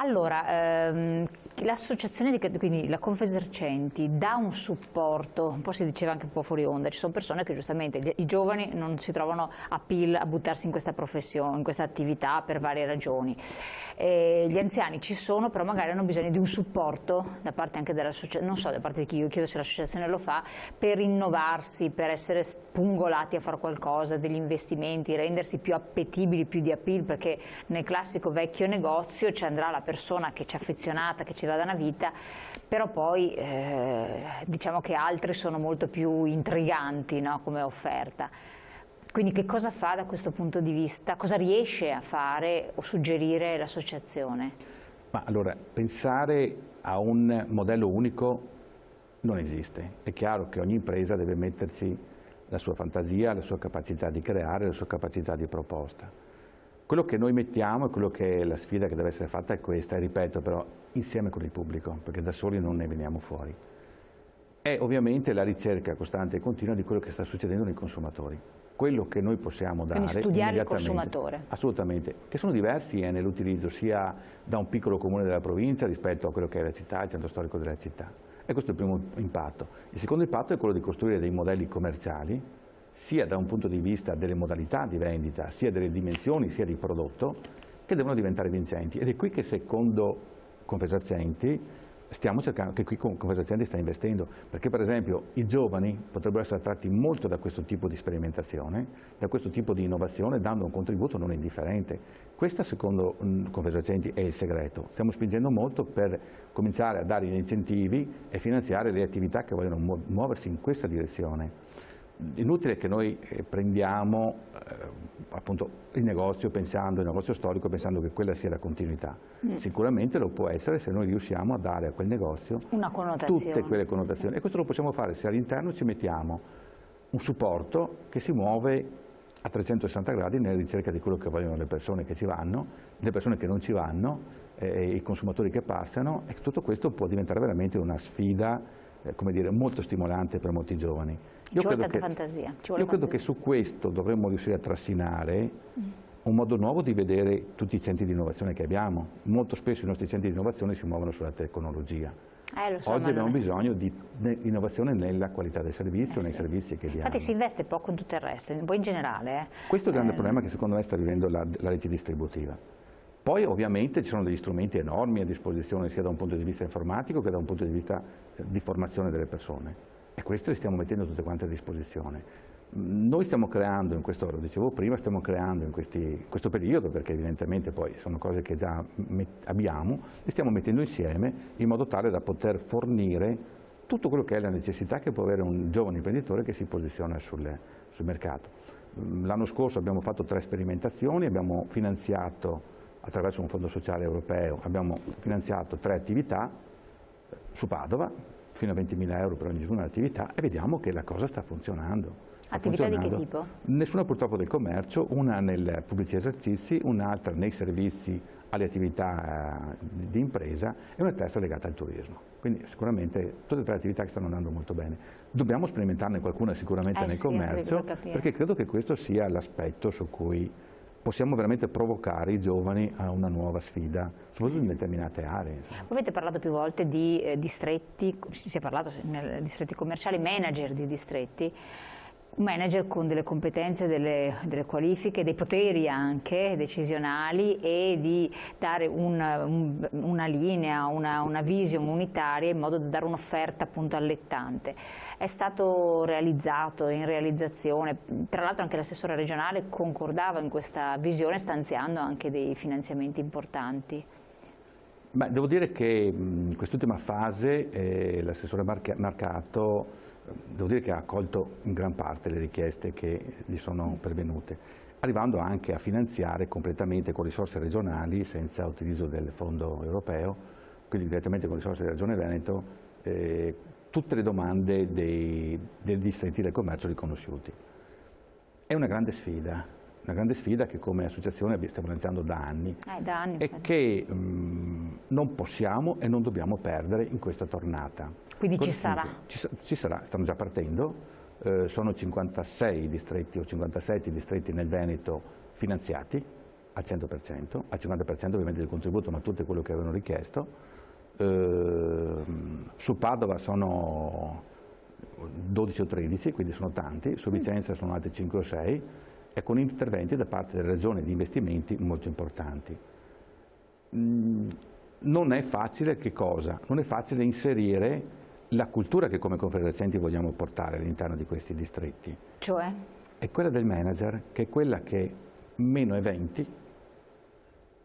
Allora, l'associazione, quindi la Confesercenti, dà un supporto, un po' si diceva anche un po' fuori onda, ci sono persone che giustamente, i giovani non si trovano appeal a buttarsi in questa professione, in questa attività per varie ragioni. Gli anziani ci sono, però magari hanno bisogno di un supporto da parte anche dell'associazione, non so da parte di chi, io chiedo se l'associazione lo fa, per innovarsi, per essere spungolati a fare qualcosa, degli investimenti, rendersi più appetibili, più di appeal, perché nel classico vecchio negozio ci andrà la persona che ci è affezionata, che ci va da una vita, però poi diciamo che altri sono molto più intriganti, no, come offerta. Quindi che cosa fa da questo punto di vista? Cosa riesce a fare o suggerire l'associazione? Ma allora, pensare a un modello unico non esiste. È chiaro che ogni impresa deve metterci la sua fantasia, la sua capacità di creare, la sua capacità di proposta. Quello che noi mettiamo e quello che è la sfida che deve essere fatta è questa, e ripeto però, insieme con il pubblico, perché da soli non ne veniamo fuori. È ovviamente la ricerca costante e continua di quello che sta succedendo nei consumatori. Quello che noi possiamo dare quindi studiare il consumatore. Assolutamente, che sono diversi nell'utilizzo sia da un piccolo comune della provincia rispetto a quello che è la città, il centro storico della città. E questo è il primo impatto. Il secondo impatto è quello di costruire dei modelli commerciali, sia da un punto di vista delle modalità di vendita, sia delle dimensioni, sia di prodotto, che devono diventare vincenti. Ed è qui che secondo Confesercenti stiamo cercando, che qui Confesercenti sta investendo, perché per esempio i giovani potrebbero essere attratti molto da questo tipo di sperimentazione, da questo tipo di innovazione, dando un contributo non indifferente. Questo secondo Confesercenti è il segreto. Stiamo spingendo molto per cominciare a dare gli incentivi e finanziare le attività che vogliono muoversi in questa direzione. Inutile che noi prendiamo appunto il negozio storico pensando che quella sia la continuità. Sicuramente lo può essere se noi riusciamo a dare a quel negozio tutte quelle connotazioni, e questo lo possiamo fare se all'interno ci mettiamo un supporto che si muove a 360 gradi nella ricerca di quello che vogliono le persone che ci vanno, le persone che non ci vanno, i consumatori che passano, e tutto questo può diventare veramente una sfida come dire, molto stimolante per molti giovani. Ci vuole tanta fantasia. Io credo che su questo dovremmo riuscire a trascinare un modo nuovo di vedere tutti i centri di innovazione che abbiamo. Molto spesso i nostri centri di innovazione si muovono sulla tecnologia. Oggi abbiamo bisogno di innovazione nella qualità del servizio, nei servizi che diamo. Infatti si investe poco in tutto il resto, poi in generale. Questo è il grande problema che secondo me sta vivendo la legge distributiva. Poi ovviamente ci sono degli strumenti enormi a disposizione sia da un punto di vista informatico che da un punto di vista di formazione delle persone, e queste le stiamo mettendo tutte quante a disposizione. Noi stiamo creando, in questo lo dicevo prima, stiamo creando in questo periodo, perché evidentemente poi sono cose che già abbiamo, le stiamo mettendo insieme in modo tale da poter fornire tutto quello che è la necessità che può avere un giovane imprenditore che si posiziona sul mercato. L'anno scorso abbiamo fatto 3 sperimentazioni, abbiamo finanziato attraverso un fondo sociale europeo, abbiamo finanziato 3 attività su Padova, fino a 20.000 euro per ognuna attività, e vediamo che la cosa sta funzionando. Attività di che tipo? Nessuna purtroppo del commercio, una nei pubblici esercizi, un'altra nei servizi alle attività di impresa e una terza legata al turismo. Quindi sicuramente tutte e 3 attività che stanno andando molto bene. Dobbiamo sperimentarne qualcuna sicuramente nel commercio, perché credo che questo sia l'aspetto su cui possiamo veramente provocare i giovani a una nuova sfida, soprattutto in determinate aree. Voi avete parlato più volte di distretti, si è parlato nei distretti commerciali, manager di distretti, un manager con delle competenze, delle qualifiche, dei poteri anche decisionali, e di dare una linea, una vision unitaria in modo da dare un'offerta appunto allettante. È stato realizzato, in realizzazione, tra l'altro anche l'assessore regionale concordava in questa visione stanziando anche dei finanziamenti importanti. Beh, devo dire che in quest'ultima fase l'assessore Marcato devo dire che ha accolto in gran parte le richieste che gli sono pervenute, arrivando anche a finanziare completamente con risorse regionali, senza utilizzo del fondo europeo, quindi direttamente con risorse della Regione Veneto, tutte le domande dei distretti del commercio riconosciuti. È una grande sfida che come associazione stiamo lanciando da anni, e che non possiamo e non dobbiamo perdere in questa tornata. Quindi ci sarà? Ci sarà, stanno già partendo, sono 56 distretti o 57 distretti nel Veneto finanziati, al 100%, al 50% ovviamente del contributo, ma tutto quello che avevano richiesto. Su Padova sono 12 o 13, quindi sono tanti, su Vicenza sono altri 5 o 6, e con interventi da parte della Regione di investimenti molto importanti. Non è facile che cosa? Non è facile inserire la cultura che come Confesercenti vogliamo portare all'interno di questi distretti. Cioè? È quella del manager, che è quella che meno eventi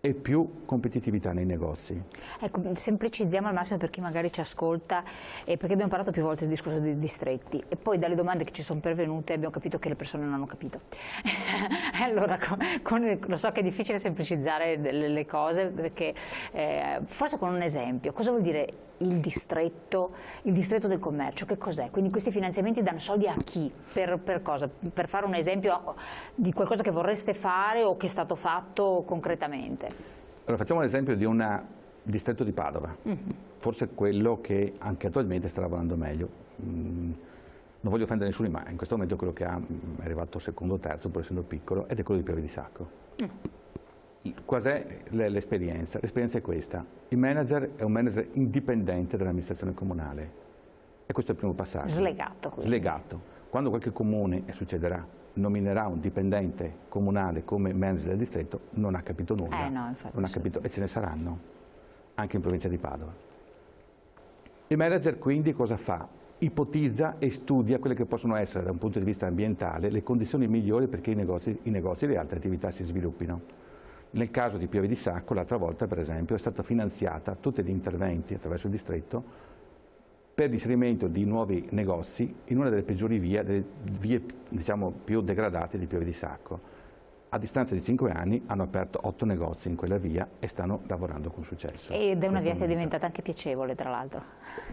e più competitività nei negozi. Ecco, semplicizziamo al massimo per chi magari ci ascolta, perché abbiamo parlato più volte del discorso dei distretti e poi dalle domande che ci sono pervenute abbiamo capito che le persone non hanno capito. Allora, lo so che è difficile semplicizzare le cose, perché forse con un esempio, cosa vuol dire il distretto del commercio? Che cos'è? Quindi questi finanziamenti danno soldi a chi? Per cosa? Per fare un esempio di qualcosa che vorreste fare o che è stato fatto concretamente. Allora, facciamo l'esempio di un distretto di Padova, forse quello che anche attualmente sta lavorando meglio. Non voglio offendere nessuno, ma in questo momento quello che è arrivato secondo o terzo, pur essendo piccolo, ed è quello di Pieve di Sacco. Quas'è l'esperienza? L'esperienza è questa: il manager è un manager indipendente dall'amministrazione comunale, e questo è il primo passaggio. Slegato. Quindi. Slegato. Quando qualche comune, e succederà, nominerà un dipendente comunale come manager del distretto, non ha capito nulla, No, infatti, non ha capito, e ce ne saranno, anche in provincia di Padova. Il manager quindi cosa fa? Ipotizza e studia quelle che possono essere, da un punto di vista ambientale, le condizioni migliori perché i negozi e le altre attività si sviluppino. Nel caso di Pieve di Sacco, l'altra volta, per esempio, è stata finanziata tutti gli interventi attraverso il distretto per l'inserimento di nuovi negozi in una delle peggiori vie, delle vie diciamo più degradate di Pieve di Sacco. A distanza di 5 anni hanno aperto 8 negozi in quella via e stanno lavorando con successo. Ed è una via che è diventata anche piacevole, tra l'altro.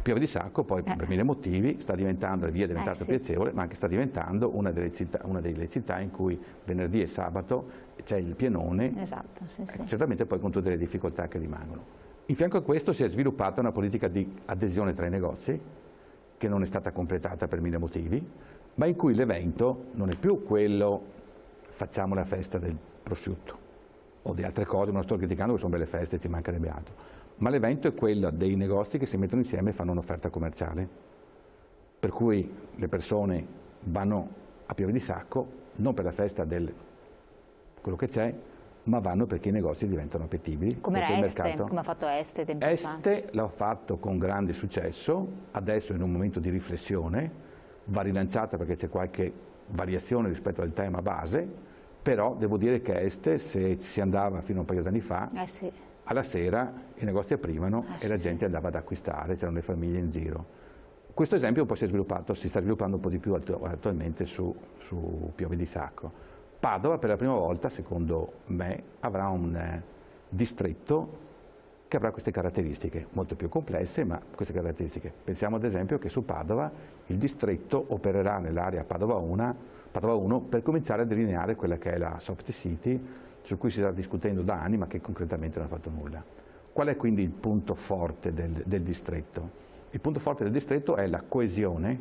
Pieve di Sacco poi per mille motivi sta diventando, la via è diventata piacevole, ma anche sta diventando una delle città in cui venerdì e sabato c'è il pienone, esatto, sì. Certamente poi con tutte le difficoltà che rimangono. In fianco a questo si è sviluppata una politica di adesione tra i negozi, che non è stata completata per mille motivi, ma in cui l'evento non è più quello facciamo la festa del prosciutto o di altre cose, non sto criticando che sono belle feste, ci mancherebbe altro, ma l'evento è quello dei negozi che si mettono insieme e fanno un'offerta commerciale, per cui le persone vanno a Pieve di Sacco non per la festa del quello che c'è, ma vanno perché i negozi diventano appetibili. Come era Este, come ha fatto Este tempo fa. Este l'ha fatto con grande successo, adesso è in un momento di riflessione, va rilanciata perché c'è qualche variazione rispetto al tema base, però devo dire che Este, se ci si andava fino a un paio di anni fa, alla sera i negozi aprivano e la gente andava ad acquistare, c'erano le famiglie in giro. Questo esempio poi si sta sviluppando un po' di più attualmente su Pieve di Sacco. Padova per la prima volta, secondo me, avrà un distretto che avrà queste caratteristiche, molto più complesse, ma queste caratteristiche. Pensiamo ad esempio che su Padova il distretto opererà nell'area Padova 1 per cominciare a delineare quella che è la soft city, su cui si sta discutendo da anni, ma che concretamente non ha fatto nulla. Qual è quindi il punto forte del distretto? Il punto forte del distretto è la coesione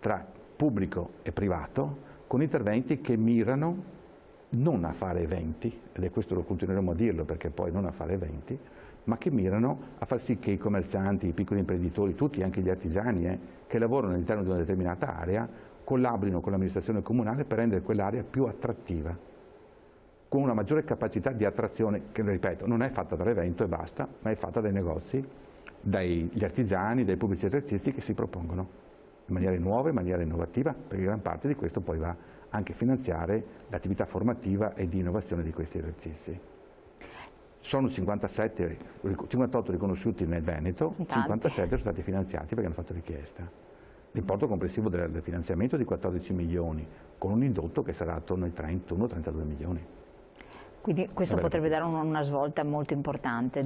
tra pubblico e privato, con interventi che mirano non a fare eventi, ed è questo lo continueremo a dirlo perché poi non a fare eventi, ma che mirano a far sì che i commercianti, i piccoli imprenditori, tutti, anche gli artigiani che lavorano all'interno di una determinata area, collaborino con l'amministrazione comunale per rendere quell'area più attrattiva, con una maggiore capacità di attrazione, che ripeto, non è fatta dall'evento e basta, ma è fatta dai negozi, dagli artigiani, dai pubblici esercizi che si propongono in maniera nuova, in maniera innovativa, perché gran parte di questo poi va anche a finanziare l'attività formativa e di innovazione di questi esercizi. Sono 58 riconosciuti nel Veneto, 57 sono stati finanziati perché hanno fatto richiesta. L'importo complessivo del finanziamento è di 14 milioni, con un indotto che sarà attorno ai 31-32 milioni. Quindi questo potrebbe dare una svolta molto importante.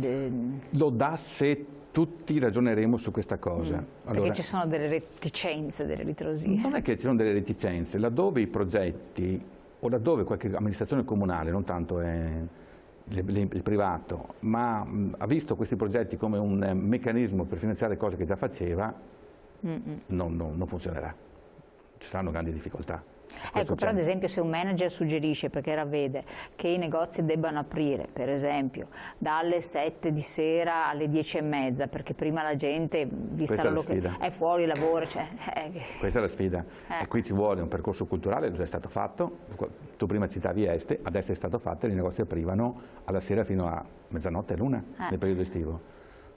Lo dà se tutti ragioneremo su questa cosa. Perché ci sono delle reticenze, delle ritrosie. Non è che ci sono delle reticenze, laddove i progetti o laddove qualche amministrazione comunale, non tanto il privato, ma ha visto questi progetti come un meccanismo per finanziare cose che già faceva, non funzionerà. Ci saranno grandi difficoltà. Ecco, però ad esempio se un manager suggerisce, perché ravvede, che i negozi debbano aprire, per esempio, dalle 7 di sera alle 10:30, perché prima la gente, vista la è fuori, lavora, cioè... Questa è la sfida. E qui ci vuole un percorso culturale, lo è stato fatto. Tu prima citavi Este, adesso è stato fatto e i negozi aprivano alla sera fino a mezzanotte e l'una nel periodo estivo.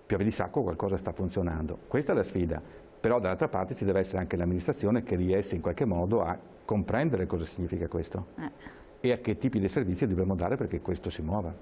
Piove di sacco, qualcosa sta funzionando. Questa è la sfida. Però dall'altra parte ci deve essere anche l'amministrazione che riesce in qualche modo a comprendere cosa significa questo e a che tipi di servizi dobbiamo dare perché questo si muova.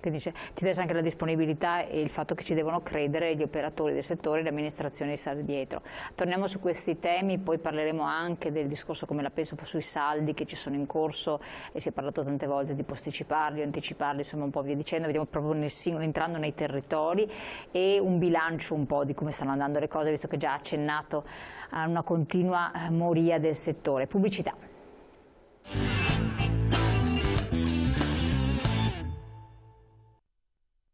Quindi ci deve essere anche la disponibilità e il fatto che ci devono credere gli operatori del settore e le amministrazioni di stare dietro. Torniamo su questi temi, poi parleremo anche del discorso, come la penso, sui saldi che ci sono in corso e si è parlato tante volte di posticiparli, anticiparli, insomma un po' via dicendo, vediamo proprio entrando nei territori e un bilancio un po' di come stanno andando le cose, visto che già ha accennato a una continua moria del settore. Pubblicità.